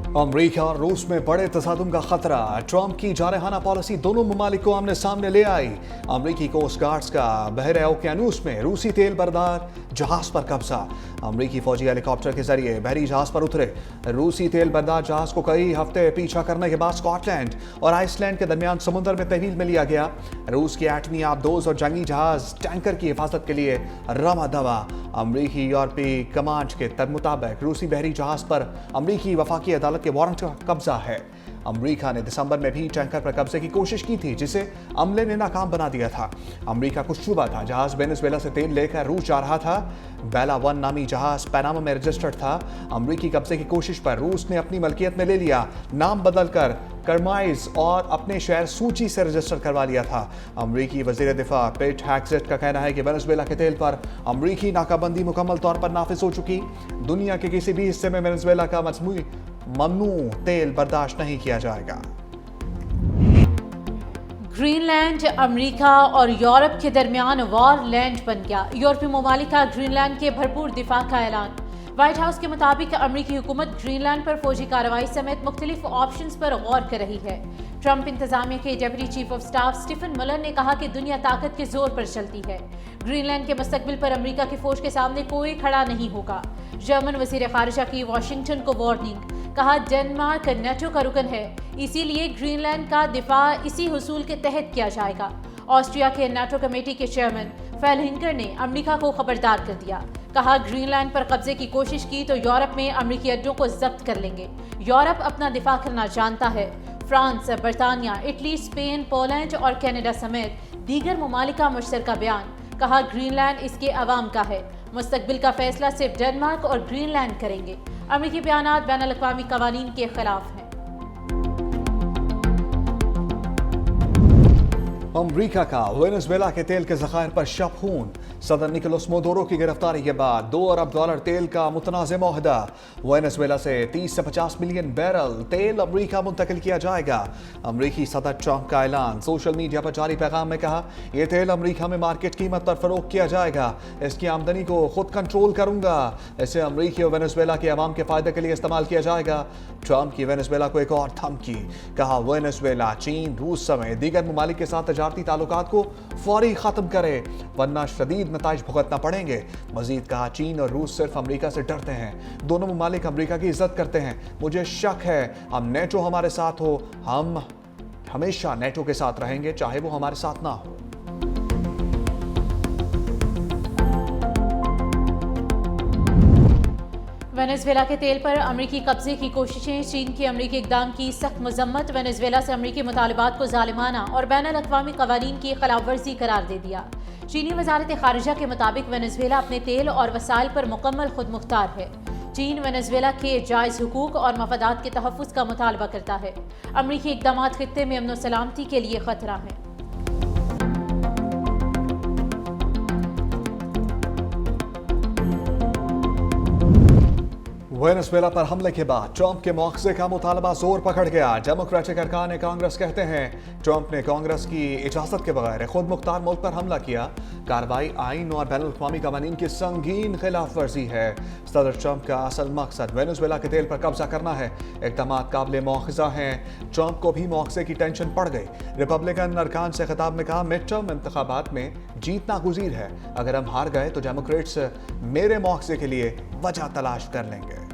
अमरीका और रूस में बड़े तसादुम का खतरा। ट्रंप की जारहाना पॉलिसी दोनों ममालिक को आमने सामने ले आई। अमरीकी कोस्ट गार्ड्स का बहरे ओकियानूस में रूसी तेल बरदार जहाज पर कब्जा। अमरीकी फौजी हेलीकॉप्टर के जरिए बहरी जहाज पर उतरे रूसी तेल बरदार जहाज को कई हफ्ते पीछा करने के बाद स्कॉटलैंड और आइसलैंड के दरमियान समुद्र में तहवील में लिया गया। रूस की एटमी आबदोज और जंगी जहाज टैंकर की हिफाजत के लिए रवा दवा। अमरीकी यूरोपीय कमांड के मुताबिक रूसी बहरी जहाज पर अमरीकी वफाकी अदालत के वारंट का कब्जा है। अमरीका ने दिसंबर में भी टैंकर पर कब्जे की कोशिश की थी, जिसे अमले ने नाकाम बना दिया था। अमरीका को शुबा था जहाज वेनेजुएला से तेल लेकर रूस जा रहा था। बेला वन नामी जहाज पनामा में रजिस्टर्ड था। अमरीकी कब्जे की कोशिश पर रूस ने अपनी मलकियत में ले लिया, नाम बदलकर करमाइज और अपने शहर सूची से रजिस्टर करवा लिया था। अमरीकी वजीर दिफा पेट हेग्सेट का कहना है कि वेनेजुएला के तेल पर अमरीकी नाकाबंदी मुकम्मल तौर पर नाफिज हो चुकी। दुनिया के किसी भी हिस्से में वेनेजुएला का ममनू तेल बर्दाश्त नहीं किया जाएगा। ग्रीनलैंड अमेरिका और यूरोप के दरमियान वॉर लैंड बन गया। यूरोपीय ममालिक का ग्रीनलैंड के भरपूर दिफा का ऐलान। व्हाइट हाउस के मुताबिक अमेरिकी हुकूमत ग्रीनलैंड पर फौजी कार्रवाई समेत मुख्तलिफ ऑप्शंस पर गौर कर रही है। ट्रंप इंतजामिया के deputy chief of staff Stephen Miller ने कहा कि दुनिया ताकत के जोर पर चलती है। ग्रीनलैंड के मुस्तकबिल पर अमेरिका की फौज के सामने कोई खड़ा नहीं होगा। जर्मन वजीर खारिजा की वाशिंगटन को वार्निंग। कहा डेनमार्क नेटो का रुकन है, इसीलिए ग्रीनलैंड का दिफा इसी हुसूल के तहत किया जाएगा। ऑस्ट्रिया के नेटो कमेटी के चेयरमैन फेलहिंकर ने अमेरिका को खबरदार कर दिया। कहा ग्रीनलैंड पर कब्जे की कोशिश की तो यूरोप में अमेरिकी अड्डों को जब्त कर लेंगे। यूरोप अपना दिफा करना जानता है। फ्रांस, बरतानिया, इटली, स्पेन, पोलैंड और कनाडा समेत दीगर ममालिक का मुश्तरका बयान। कहा ग्रीनलैंड इसके अवाम का है, मुस्तकबिल का फैसला सिर्फ डेनमार्क और ग्रीनलैंड करेंगे। अमेरिकी बयानात बैनुल अक़वामी कवानीन के खिलाफ हैं। अमरीका का वेनेजुएला के तेल के ज़खायर पर शब खून। सदर निकोलस मोदोरो की गिरफ्तारी के बाद $2 अरब तेल का मुतनाज़ मुआहदा। वेनेजुएला से 30 से 50 मिलियन बैरल तेल अमरीका मुंतकिल किया जाएगा। अमरीकी सदर ट्रंप का ऐलान। सोशल मीडिया पर जारी पैगाम में कहा, यह तेल अमरीका में मार्केट कीमत पर फरोख्त किया जाएगा। इसकी आमदनी को खुद कंट्रोल करूंगा। इसे अमरीकी और वेनेजुएला के अवाम के फायदे के लिए इस्तेमाल किया जाएगा। ट्रंप की वेनेजुएला को एक और धमकी। कहा वेनेजुएला, चीन, रूस समेत दीगर ममालिक के साथ तजारती ताल्लुकात को फौरी खत्म करे, वरना शदीद नताइज भुगतना पड़ेंगे। मजीद कहा चीन और रूस सिर्फ अमेरिका से डरते हैं, दोनों ममालिक अमेरिका की इज्जत करते हैं। मुझे शक है हम नेटो हमारे साथ हो, हम हमेशा नेटो के साथ रहेंगे, चाहे वो हमारे साथ ना हो। वेनेजुएला के तेल पर अमेरिकी कब्जे की कोशिशें। चीन की अमेरिकी इक़दाम की सख्त मजम्मत। वेनेजुएला से अमेरिकी मुतालबात को जालिमाना और बैनुल अक़वामी क़वानीन की खिलाफ वर्जी करार दे दिया। चीनी वजारत खारिजा के मुताबिक वेनेजुएला अपने तेल और वसाइल पर मुकम्मल खुद मुख्तार है। चीन वेनेजुएला के जायज़ हुकूक और मफादात के तहफ़्फ़ुज़ का मुतालबा करता है। अमेरिकी इक़दामात खित्ते में अमन व सलामती के लिए खतरा है। वेनेजुएला पर हमले के बाद ट्रंप के मुआवजे का मुतालबा जोर पकड़ गया। डेमोक्रेटिक अरकान कांग्रेस कहते हैं ट्रंप ने कांग्रेस की इजाजत के बगैर खुद मुख्तार मुल्क पर हमला किया। कार्रवाई आइन और बैनुल अक़वामी क़वानीन की संगीन खिलाफ वर्जी है। सदर ट्रंप का असल मकसद वेनेजुएला के तेल पर कब्जा करना है। इक़दामात काबिल मुआखज़ा हैं। ट्रंप को भी मुआवजे की टेंशन पड़ गई। रिपब्लिकन अरकान से खिताब में कहा, मिड टर्म इंतखाबात में जीत नागुज़ीर है। अगर हम हार गए तो डेमोक्रेट्स मेरे मुआवजे के लिए वजह तलाश कर लेंगे।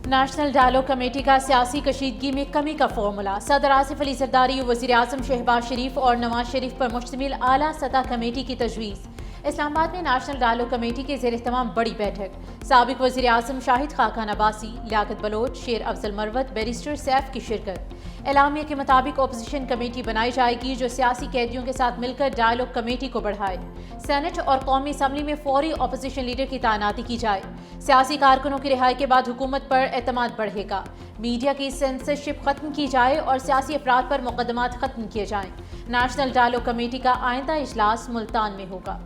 नेशनल डायलॉग कमेटी का सियासी कशीदगी में कमी का फॉर्मूला। सदर आसिफ अली जरदारी, वज़ीर आज़म शहबाज शरीफ और नवाज शरीफ पर मुश्तमिल आला सतह कमेटी की तजवीज़। इस्लामाबाद में नेशनल डायलॉग कमेटी के ज़ेर एहतमाम बड़ी बैठक। साबिक़ वज़ीर आज़म शाहिद खाकान अब्बासी, लियाकत बलोच, शेर अफजल मरवत, बैरिस्टर सैफ की शिरकत। एलामिया के मुताबिक अपोजिशन कमेटी बनाई जाएगी जो सियासी कैदियों के साथ मिलकर डायलॉग कमेटी को बढ़ाए। सेनेट और कौमी असम्बली में फौरी अपोजिशन लीडर की तैनाती की जाए। सियासी कारकुनों की रिहाई के बाद हुकूमत पर एतमाद बढ़ेगा। मीडिया की सेंसरशिप खत्म की जाए और सियासी अफराद पर मुकदमात खत्म किए जाएं। नेशनल डायलॉग कमेटी का आइंदा इजलास मुल्तान में होगा।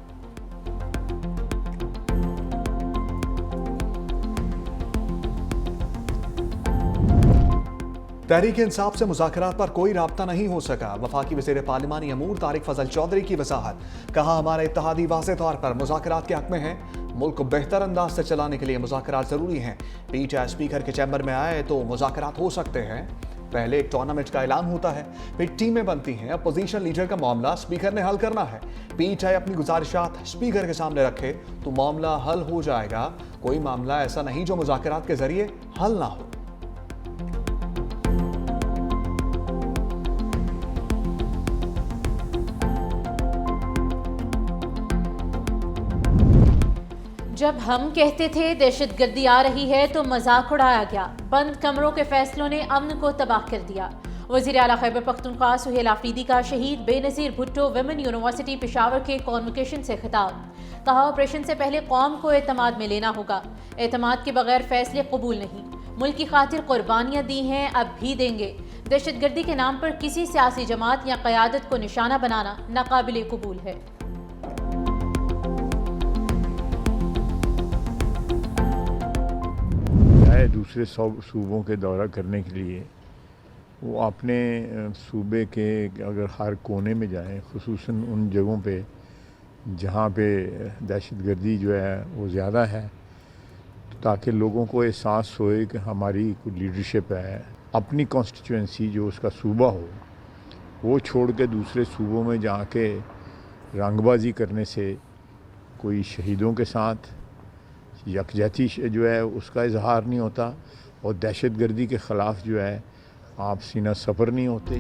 तहरीक इंसाफ से मुज़ाकरात पर कोई राब्ता नहीं हो सका। वफाकी वज़ीर पार्लिमानी अमूर तारिक फजल चौधरी की वजाहत। कहा, हमारा इत्तेहादी वाज़ेह तौर पर मुज़ाकरात के हक में है। मुल्क को बेहतर अंदाज से चलाने के लिए मुज़ाकरात ज़रूरी हैं। पीटीआई स्पीकर के चैम्बर में आए तो मुज़ाकरात हो सकते हैं। पहले एक टूर्नामेंट का ऐलान होता है, फिर टीमें बनती हैं। अपोजिशन लीडर का मामला स्पीकर ने हल करना है। पीटीआई अपनी गुजारिशात स्पीकर के सामने रखे तो मामला हल हो जाएगा। कोई मामला ऐसा नहीं जो मुज़ाकरात के जरिए हल ना हो। जब हम कहते थे दहशतगर्दी आ रही है तो मजाक उड़ाया गया। बंद कमरों के फैसलों ने अमन को तबाह कर दिया। वज़ीर आला खैबर पख्तूनख्वा सुहेल आफरीदी का शहीद बेनज़ीर भुट्टो विमेन यूनिवर्सिटी पेशावर के कॉन्वोकेशन से खिताब। कहा, ऑपरेशन से पहले कौम को एतमाद में लेना होगा। एतमाद के बगैर फैसले कबूल नहीं। मुल्क की खातिर कुर्बानियाँ दी हैं, अब भी देंगे। दहशतगर्दी के नाम पर किसी सियासी जमात या क़यादत को निशाना बनाना नाकाबिले कबूल है। दूसरे सूबों के दौरा करने के लिए वो अपने सूबे के अगर हर कोने में जाएं, खुसूसन उन जगहों पे जहाँ पे दहशतगर्दी जो है वो ज़्यादा है, तो ताकि लोगों को एहसास होए कि हमारी कोई लीडरशिप है। अपनी कॉन्स्टिट्यूंसी जो उसका सूबा हो वो छोड़ के दूसरे सूबों में जाके रंगबाजी करने से कोई शहीदों के साथ यकजहती जो है उसका इजहार नहीं होता और दहशतगर्दी के ख़िलाफ़ जो है आप सीना सफ़र नहीं होते।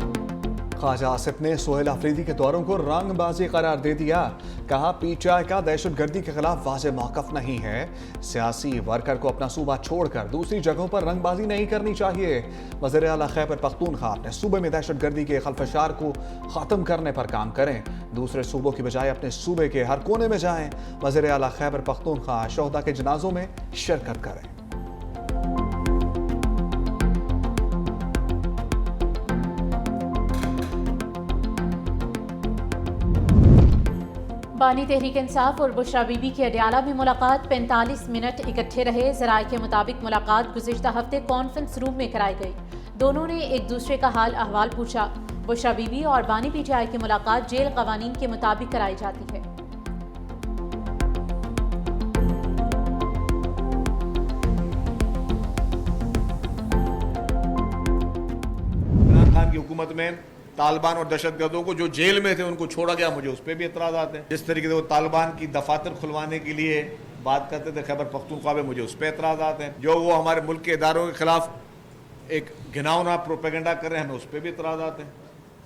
ख्वाजा आसिफ ने सुहेल आफरीदी के दौरों को रंगबाजी करार दे दिया। कहा, पीटीआई का दहशतगर्दी के खिलाफ वाज़ेह मौक़िफ़ नहीं है। सियासी वर्कर को अपना सूबा छोड़कर दूसरी जगहों पर रंगबाजी नहीं करनी चाहिए। वज़ीर आला खैबर पख्तूनख्वा अपने सूबे में दहशतगर्दी के खलफशार को ख़त्म करने पर काम करें। दूसरे सूबों की बजाय अपने सूबे के हर कोने में जाएं। वज़ीर आला खैबर पख्तूनख्वा शोहदा के जनाजों में शिरकत करें। बानी तहरीक इंसाफ और बुशरा बीबी की अडियाला में मुलाकात 45 मिनट इकट्ठे रहे। ज़राए के मुताबिक मुलाकात गुज़िश्ता हफ्ते कॉन्फ्रेंस रूम में कराई गई। दोनों ने एक दूसरे का हाल अहवाल पूछा। बुशरा बीबी और बानी पीटीआई की मुलाकात जेल कवानीन के मुताबिक कराई जाती है। इमरान खान की हुकूमत में तालिबान और दहशतगर्दों को जो जेल में थे उनको छोड़ा गया, मुझे उस पर भी एतराज़ात हैं। जिस तरीके से वो तालिबान की दफातर खुलवाने के लिए बात करते थे खैबर पख्तूनख्वा में, मुझे उस पर एतराज़ात हैं। जो वो हमारे मुल्क के इदारों के खिलाफ एक घिनौना प्रोपेगेंडा कर रहे हैं, हमें उस पर भी एतराज़ात हैं।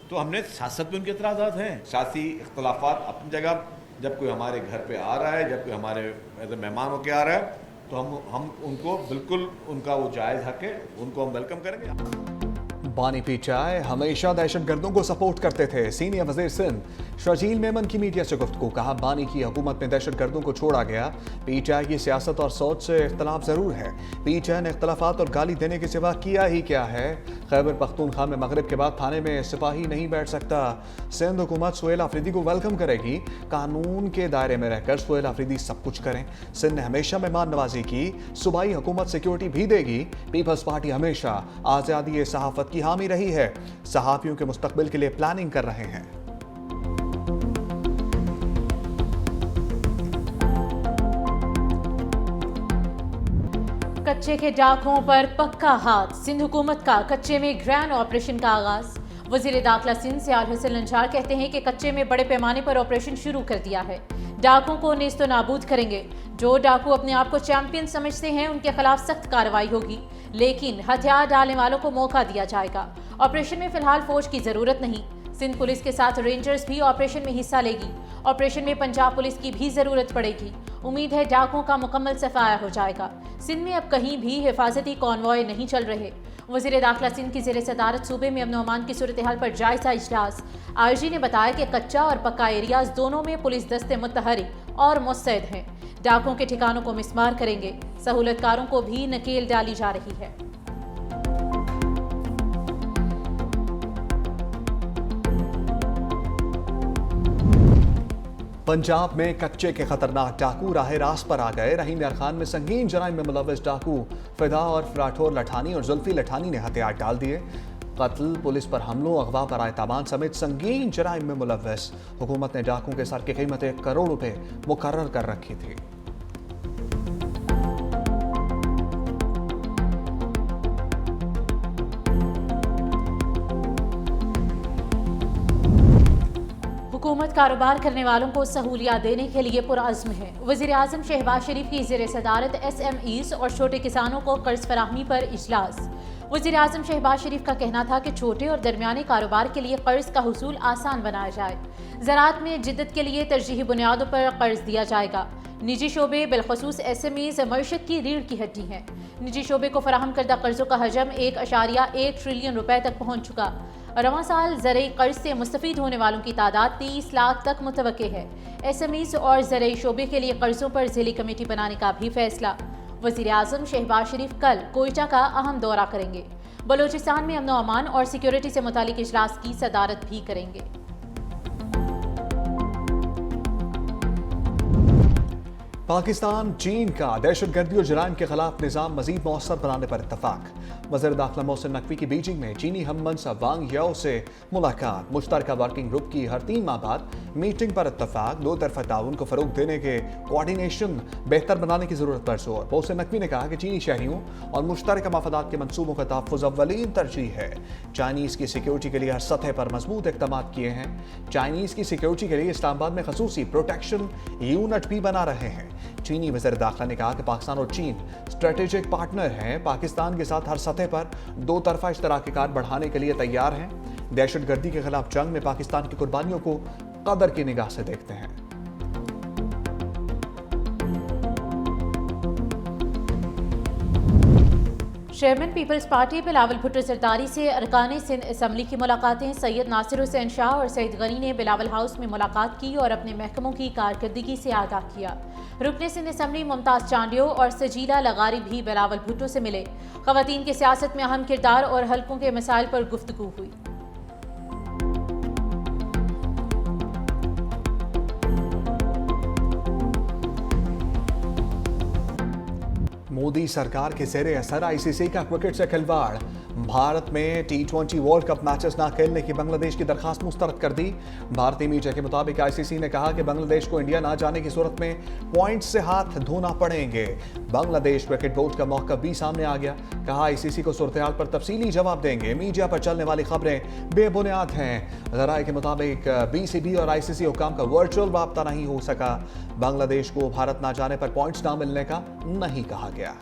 तो हमने सियासत में उनके एतराज़ात हैं। सियासी इख्तलाफात अपनी जगह, जब कोई हमारे घर पर आ रहा है, जब कोई हमारे मेहमान होकर आ रहा है, तो हम उनको बिल्कुल उनका वो जायज़ हक है, उनको हम वेलकम करेंगे। बानी पीटीआई हमेशा दहशतगर्दों को सपोर्ट करते थे। सीनियर वज़ीर सिंध शर्जील मेमन की मीडिया से गुफ्तगू। कहा, बानी की हुकूमत में दहशतगर्दों को छोड़ा गया। पीटीआई की सियासत और सोच से इख्तलाफ ज़रूर है। पीटीआई ने इख्तलाफात और गाली देने के सिवा किया ही क्या है। खैबर पख्तूनख्वा में मगरिब के बाद थाने में सिपाही नहीं बैठ सकता। सिंध हुकूमत सुहेल आफरीदी को वेलकम करेगी। कानून के दायरे में रहकर सुहेल आफरीदी सब कुछ करें। सिंध ने हमेशा मेहमान नवाजी की। सूबाई हुकूमत सिक्योरिटी भी देगी। पीपल्स पार्टी हमेशा आज़ादी सहाफ़त की हामी रही है। सहाफ़ियों के मुस्तकबिल के लिए प्लानिंग कर रहे हैं। कच्चे के डाकुओं पर पक्का हाथ। सिंध हुकूमत का कच्चे में ग्रैंड ऑपरेशन का आगाज। वज़ीर दाखिला सिंध सियाल हुसैन लंचार कहते हैं कि कच्चे में बड़े पैमाने पर ऑपरेशन शुरू कर दिया है। डाकुओं को नेस्तो नाबूद करेंगे। जो डाकू अपने आप को चैंपियन समझते हैं उनके खिलाफ सख्त कार्रवाई होगी, लेकिन हथियार डालने वालों को मौका दिया जाएगा। ऑपरेशन में फिलहाल फौज की जरूरत नहीं। सिंध पुलिस के साथ रेंजर्स भी ऑपरेशन में हिस्सा लेगी। ऑपरेशन में पंजाब पुलिस की भी जरूरत पड़ेगी। उम्मीद है डाकुओं का मुकम्मल सफाया हो जाएगा। सिंध में अब कहीं भी हिफाजती कॉन्वॉय नहीं चल रहे। वज़ीर दाखिला सिंध की ज़ेर सदारत सूबे में अमन व अमान की सूरत हाल पर जायजा इजलास। आईजी ने बताया कि कच्चा और पक्का एरियाज दोनों में पुलिस दस्ते मुतहरिक और मुस्तैद हैं। डाकुओं के ठिकानों को मिसमार करेंगे। सहूलतकारों को भी नकेल डाली जा रही है। पंजाब में कच्चे के खतरनाक डाकू राह रास्त पर आ गए। रहीम यार खान में संगीन जराइम में मुलव्वस डाकू फिदा और फराठोर लठानी और जुल्फी लठानी ने हथियार डाल दिए। कत्ल, पुलिस पर हमलों, अगवा पर ताबान समेत संगीन जराइम में मुलव्वस। हुकूमत ने डाकुओं के सर की कीमत 1 करोड़ रुपए मुकर्रर कर रखी थी। हुकूमत कारोबार करने वालों को सहूलियत देने के लिए पुरअज़्म है। वज़ीर-ए-आज़म शहबाज शरीफ की ज़ेर सदारत SMEs और छोटे किसानों को कर्ज फराहमी पर इजलास। वज़ीर-ए-आज़म शहबाज शरीफ का कहना था कि छोटे और दरमियाने कारोबार के लिए कर्ज का हुसूल आसान बनाया जाए। ज़राअत में जिद्दत के लिए तरजीही बुनियादों पर कर्ज दिया जाएगा। निजी शोबे बिलखसूस SMEs मईशत की रीढ़ की हड्डी हैं। निजी शोबे को फराहम करदा कर्जों का हजम 1.1 ट्रिलियन रुपए तक पहुँच चुका। रवां साल ज़रई कर्ज से मुस्तफ़ीद होने वालों की तादाद 30 लाख तक मुतवक्के है। SMEs और ज़रई शोबे के लिए कर्जों पर ज़िली कमेटी बनाने का भी फैसला। वज़ीर-ए-आज़म शहबाज शरीफ कल कोयटा का अहम दौरा करेंगे। बलोचिस्तान में अमन व अमान और सिक्योरिटी से मुतालिक इजलास की सदारत भी करेंगे। पाकिस्तान चीन का दहशतगर्दी और जराइम के खिलाफ निज़ाम मजीद मौसर बनाने पर इत्तफाक। वज़ीर दाखिला मोहसिन नकवी की बीजिंग में चीनी हममंसा वांग याओ से मुलाकात। मुश्तरका वर्किंग ग्रुप की हर 3 माह बाद मीटिंग पर इत्तफाक। 2 तरफ़ा ताउन को फ़रोग देने के कोऑर्डिनेशन बेहतर बनाने की ज़रूरत पर जोर। मोहसिन नकवी ने कहा कि चीनी शहरियों और मुश्तरका मफादात के मनसूबों का तहफ़्फ़ुज़ अव्वलीन तरजीह है। चाइनीज़ की सिक्योरिटी के लिए हर सतह पर मजबूत इक़दामात किए हैं। चाइनीज़ की सिक्योरिटी के लिए इस्लामाबाद में खसूसी प्रोटेक्शन यूनिट भी बना रहे हैं। चीनी वज़ीर दाखिला ने कहा कि पाकिस्तान और चीन स्ट्रेटेजिक पार्टनर हैं। पाकिस्तान के साथ हर सतह पर 2 तरफ़ा इश्तराक़ात बढ़ाने के लिए तैयार हैं। दहशतगर्दी के खिलाफ जंग में पाकिस्तान की कुर्बानियों को कदर की निगाह से देखते हैं। Chairman Peoples Party Bilawal Bhutto Zardari से अरकान सिंध असम्बली की मुलाकातें। सैयद नासिर हुसैन शाह और सईद गनी ने बिलावल हाउस में मुलाकात की और अपने महकमों की कारकर्दगी से आगाह किया। रुकने सिंध असम्बली मुमताज़ चांडियो और सजीला लगारी भी बिलावल भुट्टो से मिले। ख़वातीन की सियासत में अहम किरदार और हल्कों के मसाइल पर गुफ्तगू हुई। मोदी सरकार के ज़ेरे असर ICC का क्रिकेट से खिलवाड़। भारत में T20 वर्ल्ड कप मैचेस ना खेलने की बांग्लादेश की दरखास्त मुस्तरद कर दी। भारतीय मीडिया के मुताबिक ICC ने कहा कि बांग्लादेश को इंडिया ना जाने की सूरत में पॉइंट्स से हाथ धोना पड़ेंगे। बांग्लादेश क्रिकेट बोर्ड का मौका भी सामने आ गया। कहा ICC को सूरत-ए-हाल पर तफसीली जवाब देंगे। मीडिया पर चलने वाली खबरें बेबुनियाद हैं। ज़राए के मुताबिक BCB और ICC हुकाम का वर्चुअल राब्ता नहीं हो सका। बांग्लादेश को भारत ना जाने पर पॉइंट्स ना मिलने का नहीं कहा गया।